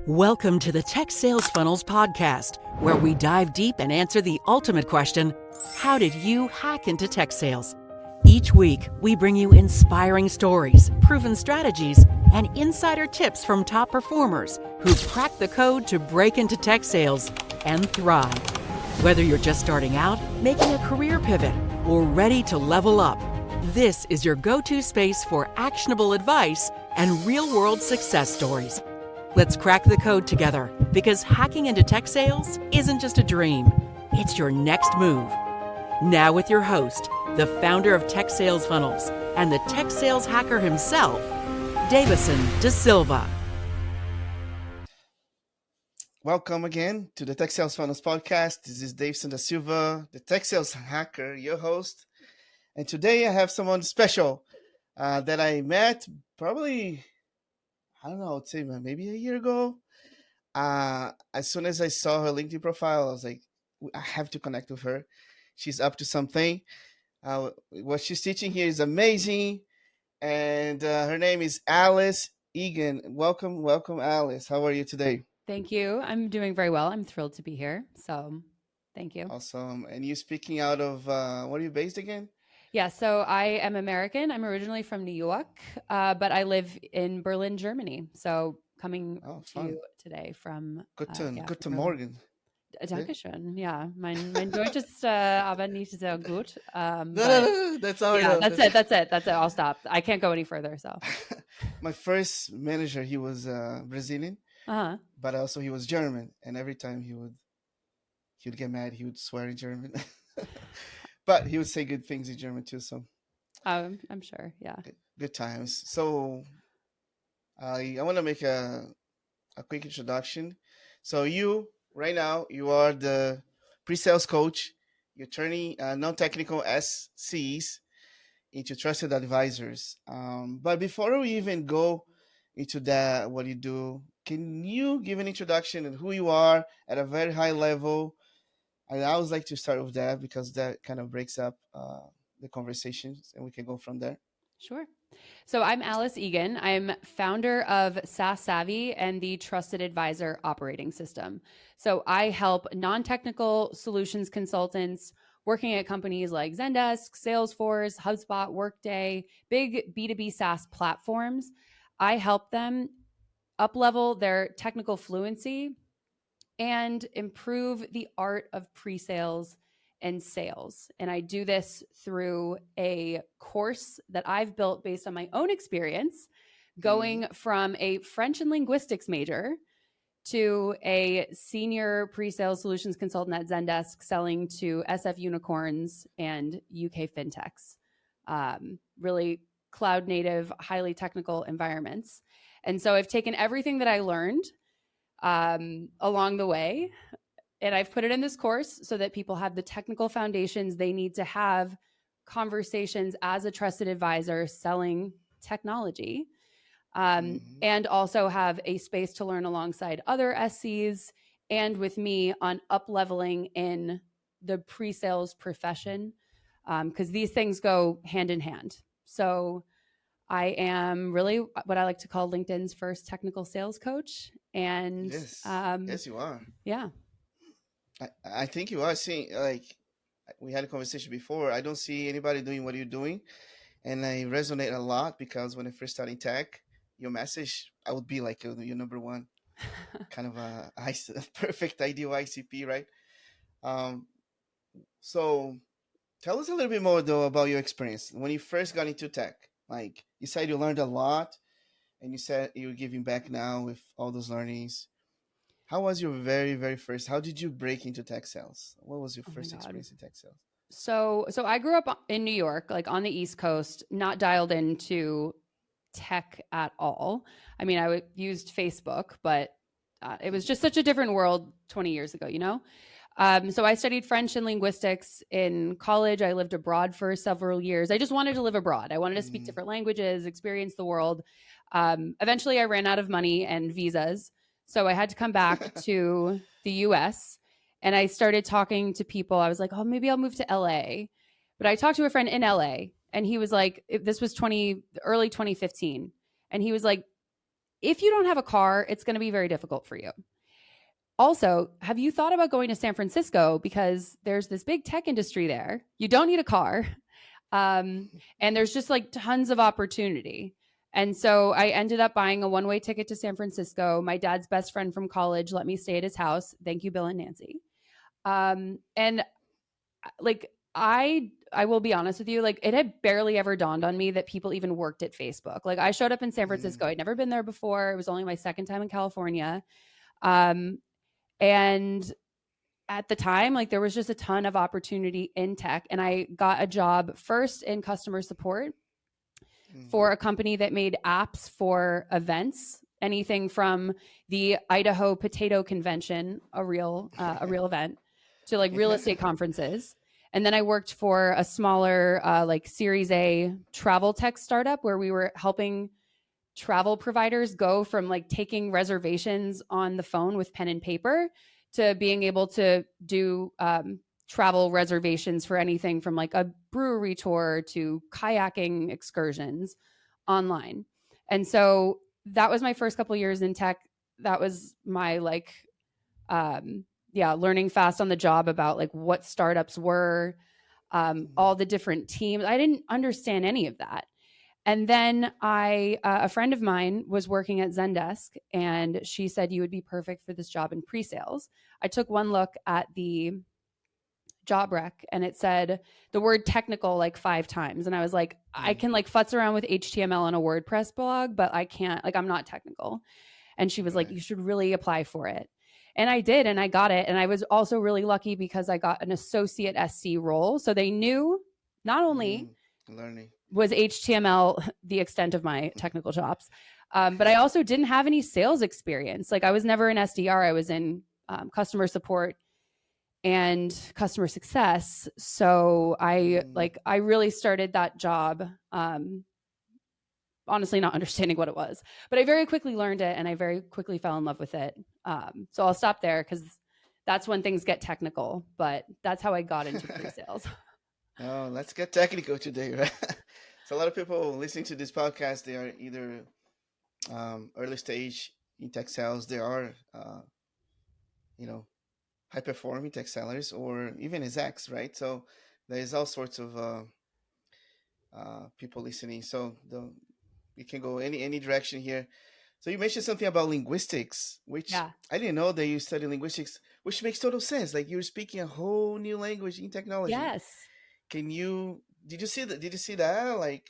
Welcome to the Tech Sales Funnels podcast, where we dive deep and answer the ultimate question, how did you hack into tech sales? Each week, we bring you inspiring stories, proven strategies, and insider tips from top performers who've cracked the code to break into tech sales and thrive. Whether you're just starting out, making a career pivot, or ready to level up, this is your go-to space for actionable advice and real-world success stories. Let's crack the code together, because hacking into tech sales isn't just a dream, it's your next move. Now with your host, the founder of Tech Sales Funnels and the tech sales hacker himself, Dayvisson DaSilva. Welcome again to the Tech Sales Funnels podcast. This is Dayvisson DaSilva, the tech sales hacker, your host. And today I have someone special that I met probably, I don't know, I'd say maybe a year ago. As soon as I saw her LinkedIn profile, I was like, I have to connect with her. She's up to something. What she's teaching here is amazing. And her name is Alice Egan. Welcome, Alice. How are you today? Thank you. I'm doing very well. I'm thrilled to be here. So thank you. Awesome. And you speaking out of, where are you based again? Yeah, so I am American. I'm originally from New York, but I live in Berlin, Germany. So coming to you today from... Guten Morgen. Dankeschön. Ja, mein Deutsch ist aber nicht so gut. No, that's all. Yeah, that's it. I'll stop. I can't go any further. So my first manager, he was Brazilian, but also he was German, and every time he would get mad, he would swear in German. But he would say good things in German too. So I'm sure. Yeah. Good times. So I want to make a quick introduction. So right now, you are the pre-sales coach. You're turning non-technical SCs into trusted advisors. But before we even go into that, what you do, can you give an introduction on who you are at a very high level? I always like to start with that because that kind of breaks up the conversations and we can go from there. Sure. So I'm Alice Egan. I'm founder of SaaS Savvy and the Trusted Advisor operating system. So I help non-technical solutions consultants working at companies like Zendesk, Salesforce, HubSpot, Workday, big B2B SaaS platforms. I help them up-level their technical fluency and improve the art of pre-sales and sales. And I do this through a course that I've built based on my own experience, going from a French and linguistics major to a senior pre-sales solutions consultant at Zendesk, selling to SF unicorns and UK fintechs, really cloud native, highly technical environments. And so I've taken everything that I learned along the way, and I've put it in this course so that people have the technical foundations they need to have conversations as a trusted advisor selling technology, and also have a space to learn alongside other SCs and with me on up-leveling in the pre-sales profession, because these things go hand in hand. So I am really what I like to call LinkedIn's first technical sales coach. And yes, you are. Yeah. I think you are seeing, like, we had a conversation before. I don't see anybody doing what you're doing. And I resonate a lot because when I first started in tech, your message, I would be like your number one, kind of a perfect ideal ICP, right? So tell us a little bit more, though, about your experience. When you first got into tech, like you said, you learned a lot and you said you're giving back now with all those learnings. How was your very, very first? How did you break into tech sales? What was your first experience in tech sales? So I grew up in New York, like on the East Coast, not dialed into tech at all. I mean, I used Facebook, but it was just such a different world 20 years ago, you know? So I studied French and linguistics in college. I lived abroad for several years. I just wanted to live abroad. I wanted to speak different languages, experience the world. Eventually, I ran out of money and visas. So I had to come back to the US, and I started talking to people. I was like, oh, maybe I'll move to LA. But I talked to a friend in LA, and he was like, this was early 2015. And he was like, if you don't have a car, it's going to be very difficult for you. Also, have you thought about going to San Francisco? Because there's this big tech industry there. You don't need a car. And there's just like tons of opportunity. And so I ended up buying a one-way ticket to San Francisco. My dad's best friend from college let me stay at his house. Thank you, Bill and Nancy. And like, I will be honest with you, like it had barely ever dawned on me that people even worked at Facebook. Like I showed up in San Francisco. I'd never been there before. It was only my second time in California. And at the time, like there was just a ton of opportunity in tech. And I got a job first in customer support for a company that made apps for events, anything from the Idaho Potato Convention, a real event, to like real estate conferences. And then I worked for a smaller like Series A travel tech startup where we were helping travel providers go from like taking reservations on the phone with pen and paper to being able to do travel reservations for anything from like a brewery tour to kayaking excursions online. And so that was my first couple of years in tech. That was my like, learning fast on the job about like what startups were, all the different teams. I didn't understand any of that. And then a friend of mine was working at Zendesk, and she said, you would be perfect for this job in pre-sales. I took one look at the job rec and it said the word technical like 5 times. And I was like, I can like futz around with HTML on a WordPress blog, but I can't, like, I'm not technical. And she was like, you should really apply for it. And I did, and I got it. And I was also really lucky because I got an associate SC role. So they knew not only was HTML the extent of my technical chops, but I also didn't have any sales experience. Like I was never an SDR. I was in customer support and customer success. So I really started that job, honestly not understanding what it was, but I very quickly learned it and I very quickly fell in love with it. So I'll stop there because that's when things get technical, but that's how I got into pre-sales. Oh, let's get technical today, right? So a lot of people listening to this podcast, they are either early stage in tech sales, they are, high performing tech sellers, or even execs, right? So there's all sorts of people listening. So we can go any direction here. So you mentioned something about linguistics, which I didn't know that you study linguistics, which makes total sense. Like you're speaking a whole new language in technology. Yes. Did you see that? Did you see that? Like,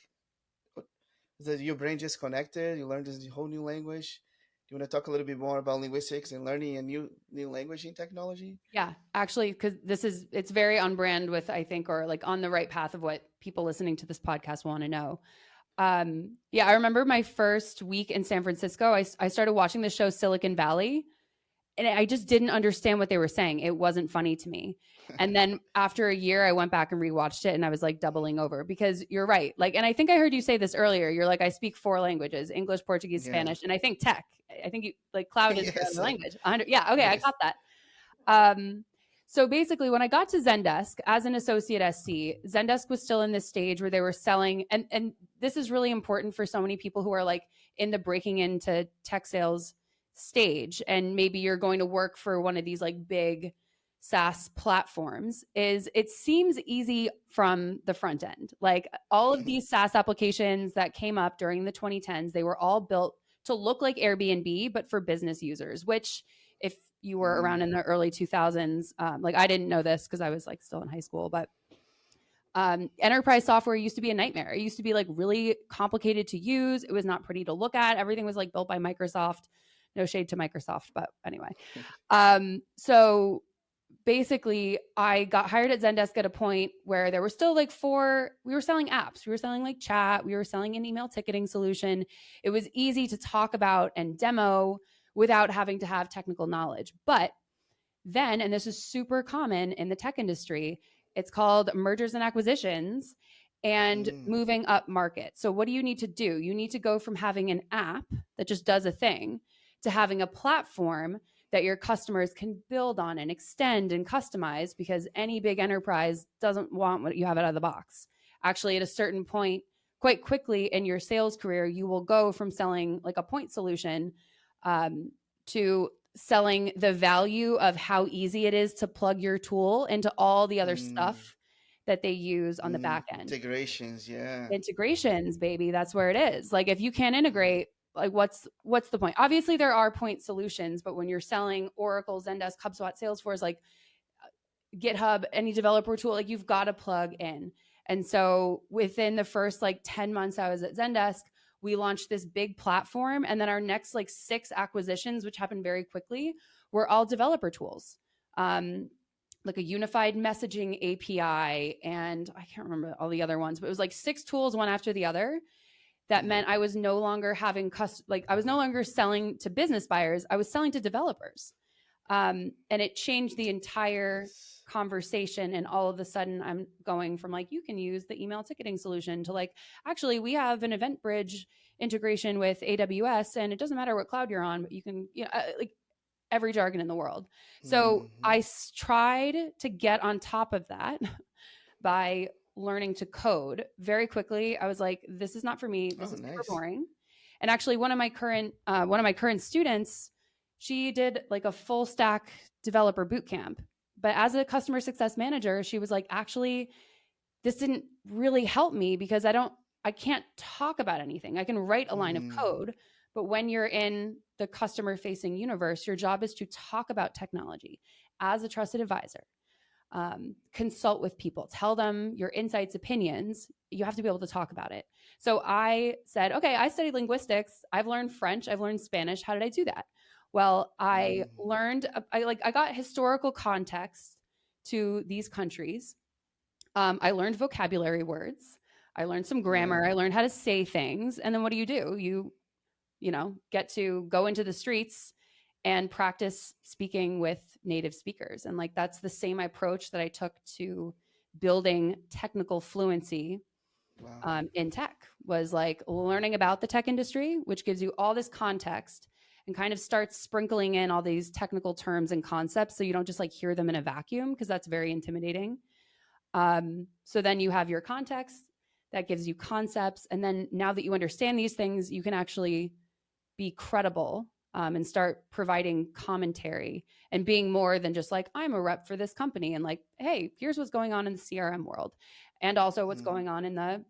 that your brain just connected? You learned this whole new language. Do you want to talk a little bit more about linguistics and learning a new language in technology? Yeah, actually, because it's very on brand with, I think, or like on the right path of what people listening to this podcast want to know. I remember my first week in San Francisco, I started watching the show Silicon Valley, and I just didn't understand what they were saying. It wasn't funny to me. And then after a year, I went back and rewatched it, and I was like doubling over, because you're right. Like, and I think I heard you say this earlier. You're like, I speak 4 languages: English, Portuguese, Spanish, and I think tech. I think you like cloud is another language. 100. Yeah. Okay. Yes. I got that. So basically, when I got to Zendesk as an associate SC, Zendesk was still in this stage where they were selling, and this is really important for so many people who are like in the breaking into tech sales stage, and maybe you're going to work for one of these like big SaaS platforms, is it seems easy from the front end. Like all of these SaaS applications that came up during the 2010s, they were all built to look like Airbnb, but for business users, which if you were around in the early 2000s, like I didn't know this because I was like still in high school, but enterprise software used to be a nightmare. It used to be like really complicated to use. It was not pretty to look at. Everything was like built by Microsoft. No shade to Microsoft, but anyway. So basically I got hired at Zendesk at a point where there were still like we were selling apps. We were selling like chat. We were selling an email ticketing solution. It was easy to talk about and demo without having to have technical knowledge. But then, and this is super common in the tech industry, it's called mergers and acquisitions and moving up market. So what do you need to do? You need to go from having an app that just does a thing to having a platform that your customers can build on and extend and customize, because any big enterprise doesn't want what you have out of the box. Actually, at a certain point, quite quickly in your sales career, you will go from selling like a point solution to selling the value of how easy it is to plug your tool into all the other stuff that they use on the back end. Integrations, yeah. Integrations, baby. That's where it is. Like if you can't integrate, like what's the point? Obviously there are point solutions, but when you're selling Oracle, Zendesk, HubSpot, Salesforce, like GitHub, any developer tool, like you've got to plug in. And so within the first like 10 months I was at Zendesk, we launched this big platform. And then our next like 6 acquisitions, which happened very quickly, were all developer tools. Like a unified messaging API. And I can't remember all the other ones, but it was like 6 tools, one after the other. That meant I was no longer I was no longer selling to business buyers. I was selling to developers. And it changed the entire conversation. And all of a sudden I'm going from like, you can use the email ticketing solution to like, actually we have an EventBridge integration with AWS and it doesn't matter what cloud you're on, but you can, like every jargon in the world. So I tried to get on top of that by learning to code very quickly. I was like, this is not for me. This is super boring. And actually one of my current students, she did like a full stack developer boot camp. But as a customer success manager, she was like, actually, this didn't really help me because I can't talk about anything. I can write a line of code, but when you're in the customer facing universe, your job is to talk about technology as a trusted advisor. Consult with people, tell them your insights, opinions. You have to be able to talk about it. So I said, okay, I studied linguistics. I've learned French. I've learned Spanish. How did I do that? Well, I got historical context to these countries. I learned vocabulary words. I learned some grammar. I learned how to say things. And then what do? You get to go into the streets and practice speaking with native speakers. And like, that's the same approach that I took to building technical fluency in tech, was like learning about the tech industry, which gives you all this context and kind of starts sprinkling in all these technical terms and concepts. So you don't just like hear them in a vacuum, because that's very intimidating. So then you have your context that gives you concepts. And then now that you understand these things, you can actually be credible and start providing commentary and being more than just like, I'm a rep for this company. And like, hey, here's what's going on in the CRM world. And also what's going on in the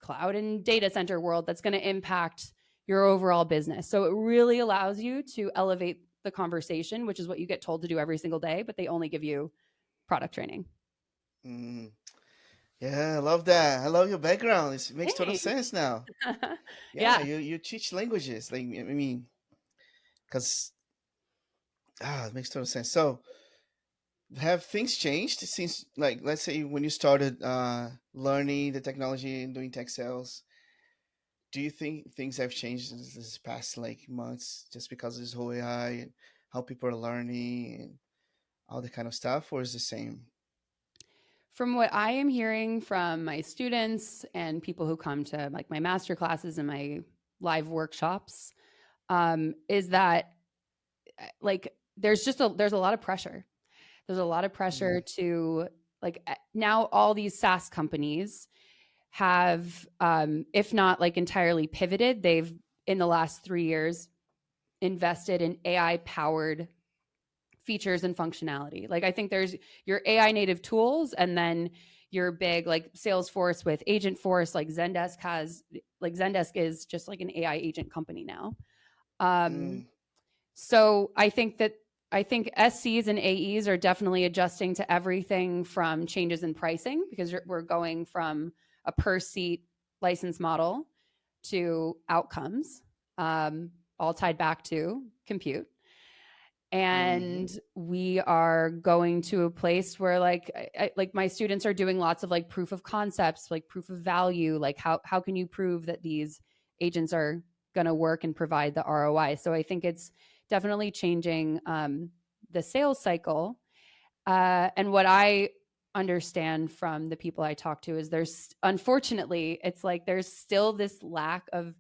cloud and data center world that's going to impact your overall business. So it really allows you to elevate the conversation, which is what you get told to do every single day, but they only give you product training. Yeah, I love that. I love your background. It makes total sense now. Yeah. You teach languages. Like, I mean, because it makes total sense. So have things changed since, like, let's say when you started learning the technology and doing tech sales? Do you think things have changed in this past like months just because of this whole AI and how people are learning and all that kind of stuff, or is it the same? From what I am hearing from my students and people who come to like my master classes and my live workshops, is that like there's a lot of pressure. There's a lot of pressure to like, now all these SaaS companies have, if not like entirely pivoted, they've in the last 3 years invested in AI powered features and functionality. Like I think there's your AI native tools, and then your big like Salesforce with Agentforce, like Zendesk is just like an AI agent company now. So I think SCs and AEs are definitely adjusting to everything from changes in pricing, because we're going from a per seat license model to outcomes, all tied back to compute. And we are going to a place where like my students are doing lots of like proof of concepts, like proof of value, like how can you prove that these agents are going to work and provide the ROI? So I think it's definitely changing the sales cycle. And what I understand from the people I talk to is unfortunately, it's like there's still this lack of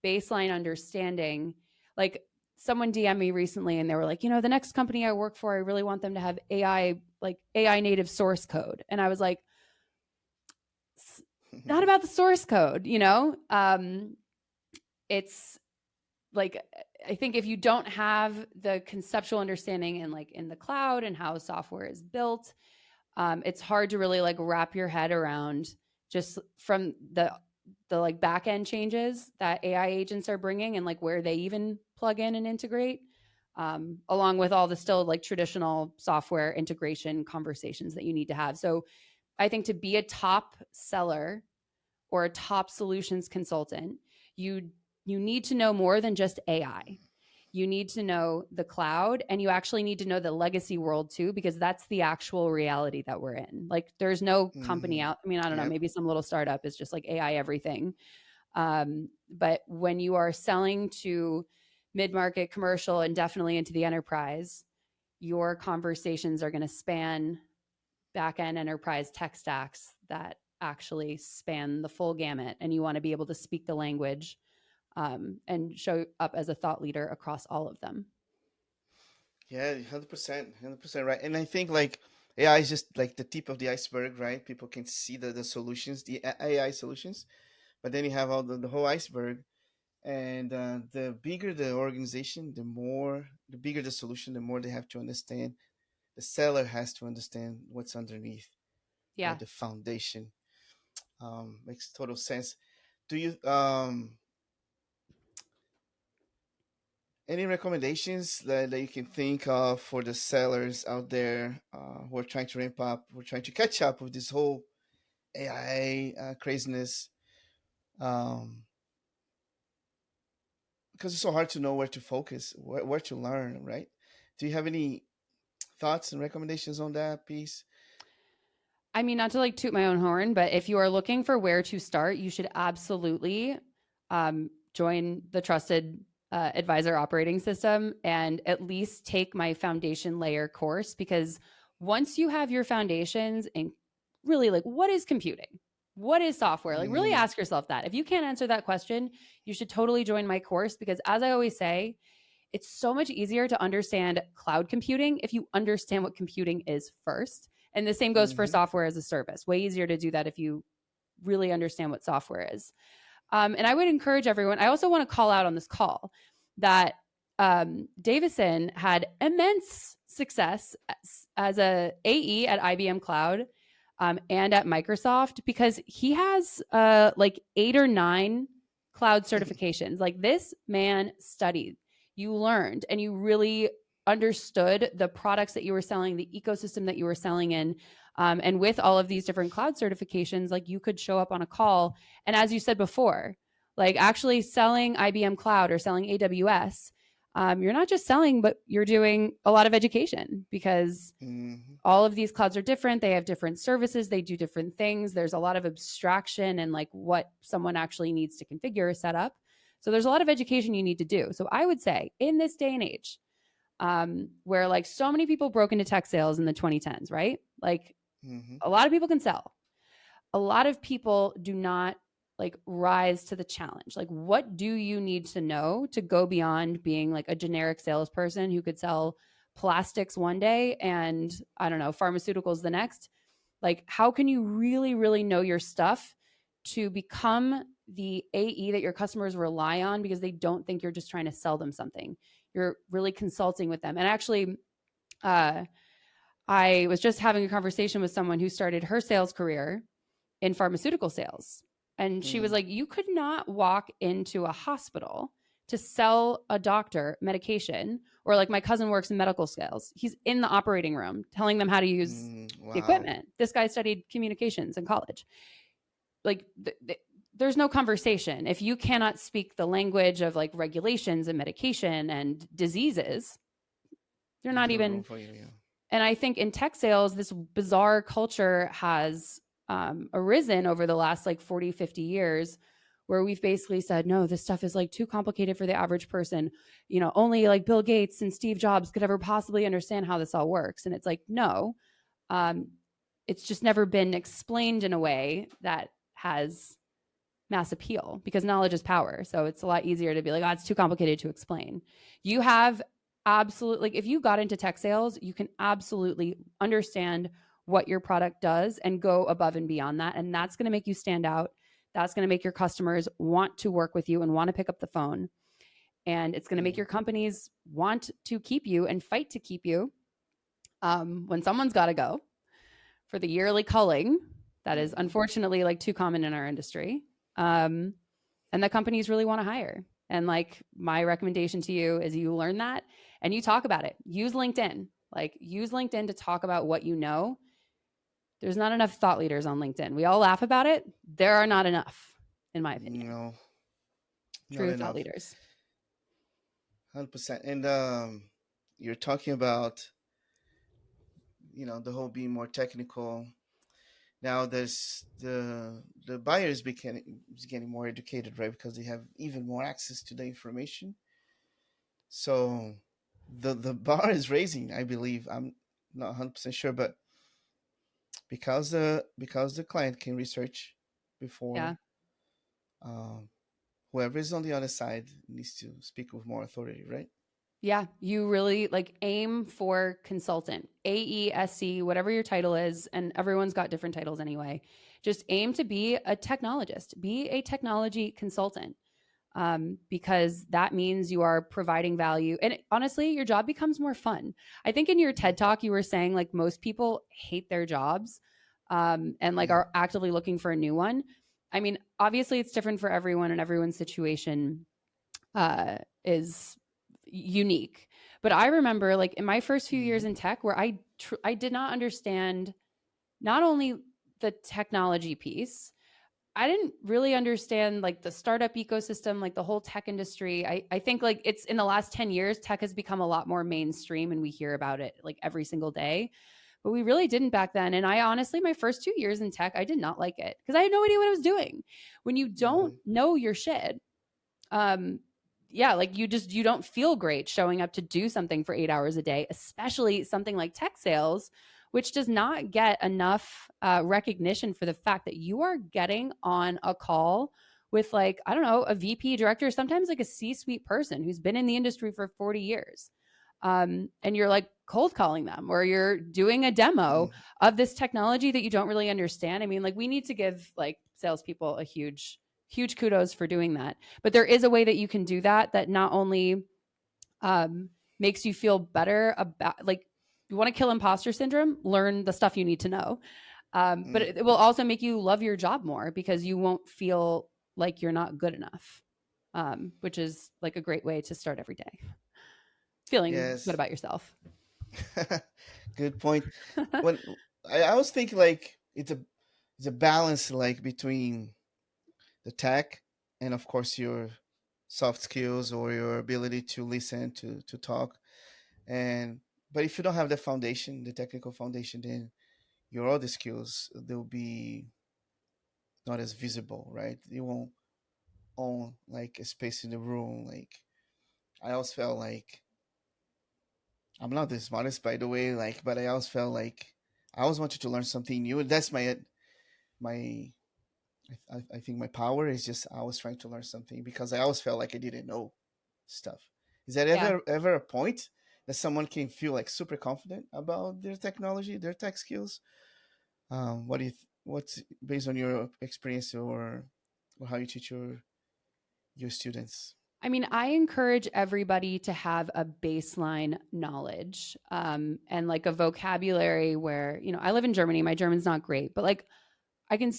baseline understanding. Like someone DM'd me recently and they were like, the next company I work for, I really want them to have AI native source code. And I was like, not about the source code, it's like, I think if you don't have the conceptual understanding and like in the cloud and how software is built, it's hard to really like wrap your head around just from the like back end changes that AI agents are bringing and like where they even plug in and integrate, along with all the still like traditional software integration conversations that you need to have. So I think to be a top seller or a top solutions consultant, you need to know more than just AI. You need to know the cloud, and you actually need to know the legacy world too, because that's the actual reality that we're in. Like there's no company out. I mean, I don't know, maybe some little startup is just like AI everything. But when you are selling to mid-market, commercial, and definitely into the enterprise, your conversations are going to span back-end enterprise tech stacks that actually span the full gamut. And you want to be able to speak the language and show up as a thought leader across all of them. Yeah, 100% right. And I think like AI is just like the tip of the iceberg, right? People can see the solutions, the AI solutions, but then you have all the whole iceberg. And the bigger the organization, the bigger the solution, the more they have to understand. The seller has to understand what's underneath, Yeah. right? The foundation. Makes total sense. Do you any recommendations that you can think of for the sellers out there who are trying to ramp up, who are trying to catch up with this whole AI craziness? Because it's so hard to know where to focus, where to learn, right? Do you have any thoughts and recommendations on that piece? I mean, not to like toot my own horn, but if you are looking for where to start, you should absolutely join the Trusted Advisor operating system and at least take my foundation layer course, because once you have your foundations and really like, what is computing? What is software? Like really ask yourself that. If you can't answer that question, you should totally join my course, because as I always say, it's so much easier to understand cloud computing if you understand what computing is first. And the same goes for software as a service. Way easier to do that if you really understand what software is. And I would encourage everyone. I also want to call out on this call that Dayvisson had immense success as a AE at IBM Cloud and at Microsoft, because he has like 8 or 9 cloud certifications. Like this man studied. You learned and you really understood the products that you were selling, the ecosystem that you were selling in. And with all of these different cloud certifications, like you could show up on a call. And as you said before, like actually selling IBM Cloud or selling AWS, you're not just selling, but you're doing a lot of education, because all of these clouds are different. They have different services. They do different things. There's a lot of abstraction and like what someone actually needs to configure or set up. So there's a lot of education you need to do. So I would say in this day and age, where like so many people broke into tech sales in the 2010s, right? Like a lot of people can sell. A lot of people do not like rise to the challenge. Like what do you need to know to go beyond being like a generic salesperson who could sell plastics one day and I don't know, pharmaceuticals the next? Like how can you really, really know your stuff to become the AE that your customers rely on, because they don't think you're just trying to sell them something. You're really consulting with them. And actually, I was just having a conversation with someone who started her sales career in pharmaceutical sales. And she was like, you could not walk into a hospital to sell a doctor medication, or like my cousin works in medical sales. He's in the operating room telling them how to use the equipment. This guy studied communications in college. Like there's no conversation. If you cannot speak the language of like regulations and medication and diseases, you're not even. And I think in tech sales, this bizarre culture has arisen over the last like 40, 50 years, where we've basically said, no, this stuff is like too complicated for the average person. You know, only like Bill Gates and Steve Jobs could ever possibly understand how this all works. And it's like, no, it's just never been explained in a way that has mass appeal, because knowledge is power. So it's a lot easier to be like, oh, it's too complicated to explain. You have absolutely, like, if you got into tech sales, you can absolutely understand what your product does and go above and beyond that. And that's going to make you stand out. That's going to make your customers want to work with you and want to pick up the phone. And it's going to make your companies want to keep you and fight to keep you when someone's got to go for the yearly culling. That is unfortunately like too common in our industry. And the companies really want to hire. And like my recommendation to you is you learn that and you talk about it. Use LinkedIn. Like use LinkedIn to talk about what you know. There's not enough thought leaders on LinkedIn. We all laugh about it. There are not enough, in my opinion. No, True not thought enough. leaders. 100%. And you're talking about, the whole being more technical. Now there's the buyer is getting more educated, right? Because they have even more access to the information. So the bar is raising, I believe. I'm not 100% sure, but because the client can research before, Yeah. whoever is on the other side needs to speak with more authority, right? Yeah, you really like aim for consultant, AESC, whatever your title is, and everyone's got different titles anyway. Just aim to be a technologist, be a technology consultant, because that means you are providing value. And honestly, your job becomes more fun. I think in your TED Talk, you were saying like most people hate their jobs and like are actively looking for a new one. I mean, obviously, it's different for everyone, and everyone's situation is unique. But I remember like in my first few years in tech where I did not understand not only the technology piece, I didn't really understand like the startup ecosystem, like the whole tech industry. I think like it's in the last 10 years, tech has become a lot more mainstream and we hear about it like every single day. But we really didn't back then. And I honestly, my first 2 years in tech, I did not like it because I had no idea what I was doing. When you don't know your shit, yeah, like you don't feel great showing up to do something for 8 hours a day, especially something like tech sales, which does not get enough recognition for the fact that you are getting on a call with like, I don't know, a VP director, sometimes like a C-suite person who's been in the industry for 40 years. And you're like cold calling them, or you're doing a demo of this technology that you don't really understand. I mean, like we need to give like salespeople a huge kudos for doing that. But there is a way that you can do that not only makes you feel better about, like, you want to kill imposter syndrome, learn the stuff you need to know. But it will also make you love your job more because you won't feel like you're not good enough, which is like a great way to start every day. Feeling good about yourself. Good point. When I was thinking like it's a balance like between the tech and of course your soft skills or your ability to listen, to talk. But if you don't have the foundation, the technical foundation, then your other skills, they'll be not as visible, right? You won't own like a space in the room. Like I always felt like I'm not the smartest, by the way, like, but I always felt like I always wanted to learn something new. That's my I think my power is just I was trying to learn something because I always felt like I didn't know stuff. Is that ever a point that someone can feel like super confident about their technology, their tech skills? What's based on your experience or how you teach your students? I mean, I encourage everybody to have a baseline knowledge and like a vocabulary where, I live in Germany. My German's not great, but like I can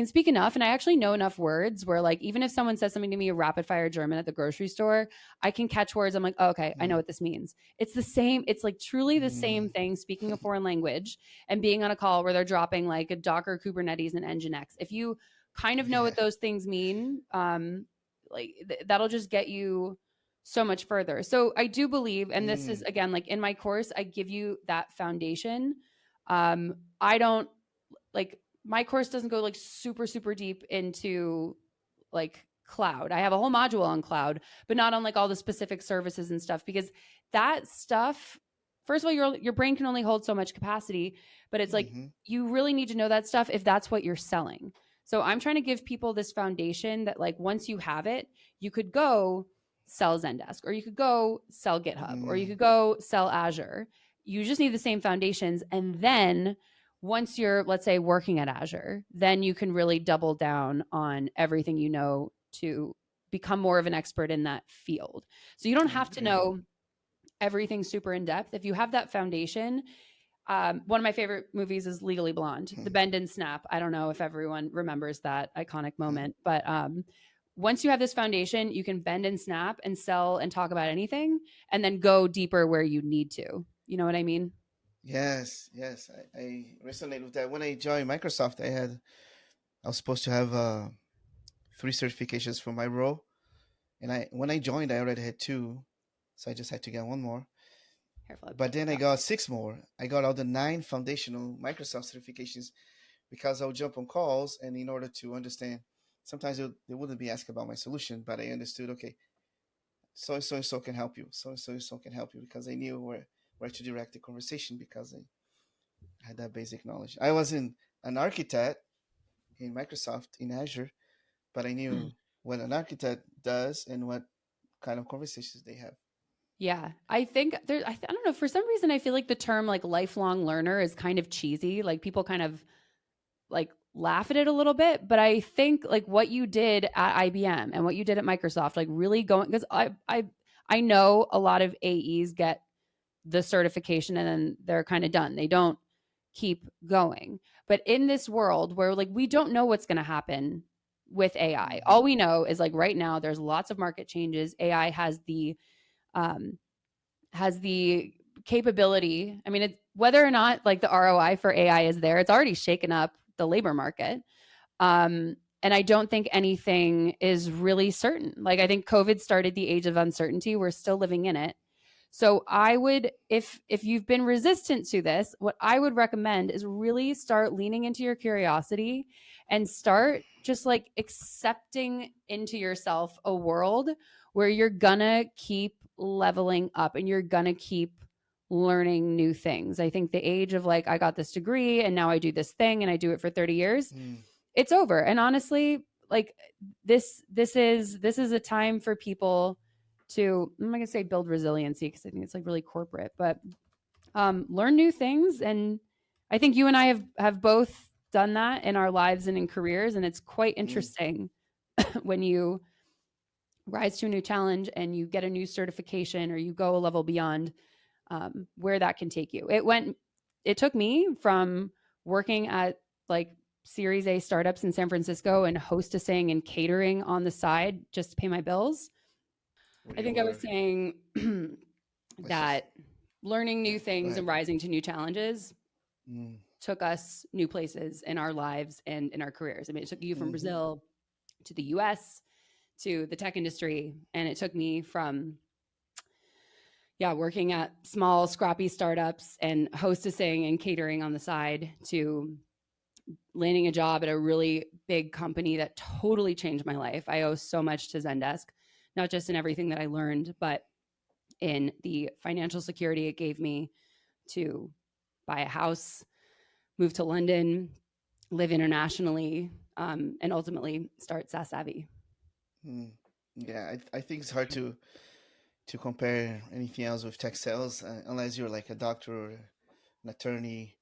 speak enough, and I actually know enough words where like even if someone says something to me rapid fire German at the grocery store, I can catch words. I'm like, oh, okay, I know what this means. It's the same. It's like truly the same thing, speaking a foreign language and being on a call where they're dropping like a Docker, Kubernetes, and Nginx. If you kind of know what those things mean, that'll just get you so much further. So I do believe, and this is again, like in my course, I give you that foundation. I don't like, my course doesn't go like super, super deep into like cloud. I have a whole module on cloud, but not on like all the specific services and stuff, because that stuff, first of all, your brain can only hold so much capacity, but it's like, you really need to know that stuff if that's what you're selling. So I'm trying to give people this foundation that like, once you have it, you could go sell Zendesk, or you could go sell GitHub, or you could go sell Azure. You just need the same foundations. And then once you're, let's say, working at Azure, then you can really double down on everything you know to become more of an expert in that field. So you don't I have to agree. know everything super in depth. If you have that foundation, one of my favorite movies is Legally Blonde, the bend and snap. I don't know if everyone remembers that iconic moment, but once you have this foundation, you can bend and snap and sell and talk about anything and then go deeper where you need to. You know what I mean? Yes, yes, I resonate with that. When I joined Microsoft, I was supposed to have 3 certifications for my role, and when I joined, I already had 2, so I just had to get 1 more. Careful. But then I got 6 more. I got all the 9 foundational Microsoft certifications because I would jump on calls, and in order to understand, sometimes they wouldn't be asked about my solution, but I understood. Okay, so and so can help you. So and so can help you because I knew where to direct the conversation because I had that basic knowledge. I wasn't an architect in Microsoft in Azure, but I knew what an architect does and what kind of conversations they have. Yeah, I think there. I don't know. For some reason, I feel like the term like lifelong learner is kind of cheesy. Like people kind of like laugh at it a little bit, but I think like what you did at IBM and what you did at Microsoft, like really going, because I know a lot of AEs get the certification and then they're kind of done. They don't keep going. But in this world where like we don't know what's going to happen with AI, Mm-hmm. all we know is like right now there's lots of market changes. AI um, has the capability. I mean, it's whether or not like the ROI for AI is there, it's already shaken up the labor market. And I don't think anything is really certain. Like I think COVID started the age of uncertainty. We're still living in it. So I would, if you've been resistant to this, what I would recommend is really start leaning into your curiosity and start just like accepting into yourself a world where you're gonna keep leveling up and you're gonna keep learning new things. I think the age of like, I got this degree and now I do this thing and I do it for 30 years, Mm. it's over. And honestly, like this is a time for people to, I'm not gonna say build resiliency because I think it's like really corporate, but learn new things. And I think you and I have both done that in our lives and in careers. And it's quite Mm. interesting when you rise to a new challenge and you get a new certification or you go a level beyond, where that can take you. It took me from working at like Series A startups in San Francisco and hostessing and catering on the side just to pay my bills. Where I you think I was were, saying let's just, that learning yeah, new go things ahead. and rising to new challenges Mm. took us new places in our lives and in our careers. I mean, it took you from Mm-hmm. Brazil to the US to the tech industry. And it took me from, yeah, working at small, scrappy startups and hostessing and catering on the side to landing a job at a really big company that totally changed my life. I owe so much to Zendesk, not just in everything that I learned, but in the financial security it gave me to buy a house, move to London, live internationally, and ultimately start SaaS Savvy. Mm. Yeah, I think it's hard to compare anything else with tech sales unless you're like a doctor or an attorney,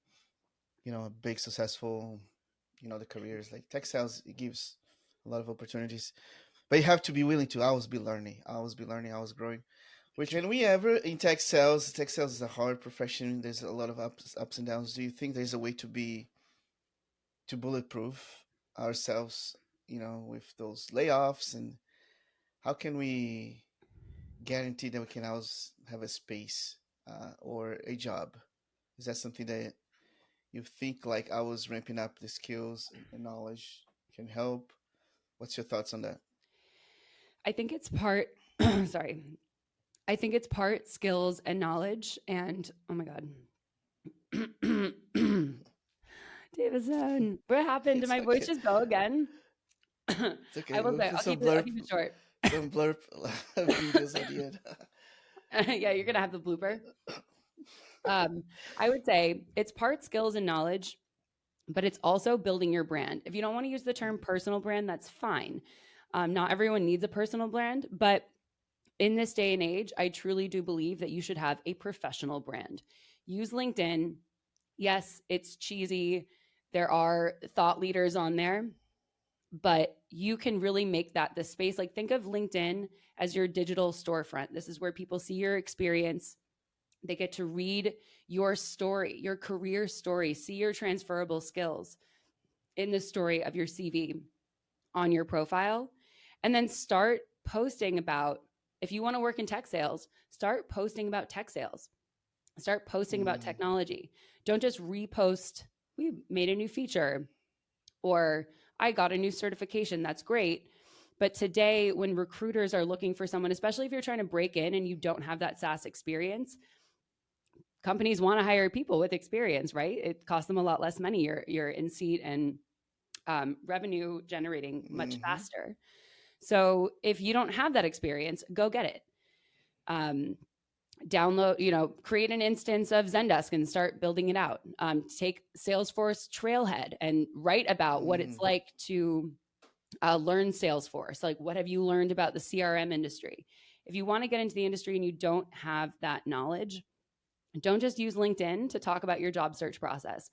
a big successful, the careers like tech sales. It gives a lot of opportunities, but you have to be willing to always be learning, always growing. Can we ever in tech sales? Tech sales is a hard profession. There's a lot of ups and downs. Do you think there's a way to bulletproof ourselves, with those layoffs, and how can we guarantee that we can always have a space or a job? Is that something that you think like I was ramping up the skills and knowledge can help? What's your thoughts on that? I think it's part, sorry, I think it's part skills and knowledge. And oh my God. Davison, what happened? Did It's my voice okay. just go again? It's okay. I will We'll say, put I'll keep it short. some blurb videos at the end. Yeah, you're gonna have the blooper. Um, I would say it's part skills and knowledge, but it's also building your brand. If you don't want to use the term personal brand, that's fine. Not everyone needs a personal brand, but in this day and age, I truly do believe that you should have a professional brand. Use LinkedIn Yes, it's cheesy. There are thought leaders on there, but you can really make that the space. Like, think of LinkedIn as your digital storefront. This is where people see your experience. They get to read your story, your career story, see your transferable skills in the story of your CV on your profile, and then start posting about, if you want to work in tech sales, start posting about tech sales. Start posting about technology. Don't just repost, we made a new feature, or I got a new certification. That's great. But today, when recruiters are looking for someone, especially if you're trying to break in and you don't have that SaaS experience, companies want to hire people with experience, right? It costs them a lot less money. You're in seat and revenue generating much faster. So if you don't have that experience, go get it. Download, create an instance of Zendesk and start building it out. Take Salesforce Trailhead and write about what it's like to learn Salesforce. Like, what have you learned about the CRM industry? If you want to get into the industry and you don't have that knowledge, don't just use LinkedIn to talk about your job search process.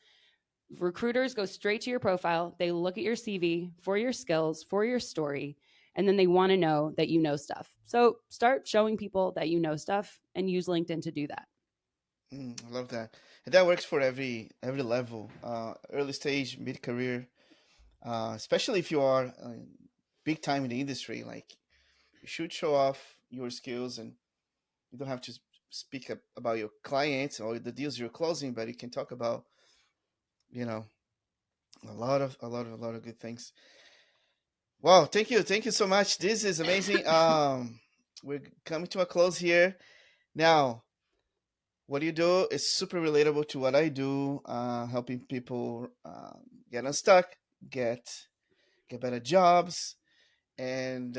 Recruiters go straight to your profile. They look at your CV for your skills, for your story, and then they want to know that you know stuff. So start showing people that you know stuff and use LinkedIn to do that. I love that. And that works for every level, early stage, mid-career, especially if you are big time in the industry. Like, you should show off your skills, and you don't have to speak about your clients or the deals you're closing, but you can talk about, a lot of good things. Wow, thank you so much. This is amazing. We're coming to a close here. Now, what you do is super relatable to what I do, helping people get unstuck, get better jobs, and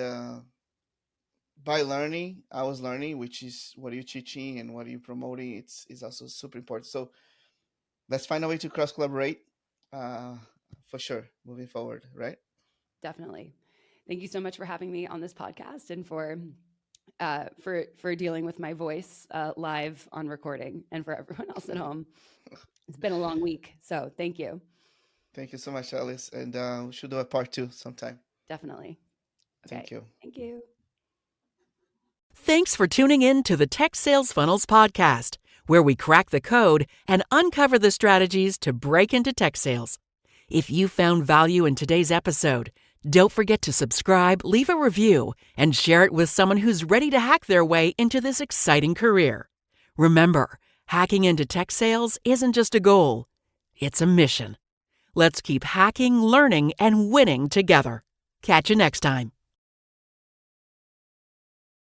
by learning, I was learning, which is what you're teaching and what you're promoting. It's also super important. So let's find a way to cross collaborate, for sure, moving forward, right? Definitely. Thank you so much for having me on this podcast and for dealing with my voice live on recording, and for everyone else at home. It's been a long week, so thank you. Thank you so much, Alice. And we should do a part 2 sometime. Definitely. Okay. Thank you. Thank you. Thanks for tuning in to the Tech Sales Funnels podcast, where we crack the code and uncover the strategies to break into tech sales. If you found value in today's episode, don't forget to subscribe, leave a review, and share it with someone who's ready to hack their way into this exciting career. Remember, hacking into tech sales isn't just a goal, it's a mission. Let's keep hacking, learning, and winning together. Catch you next time.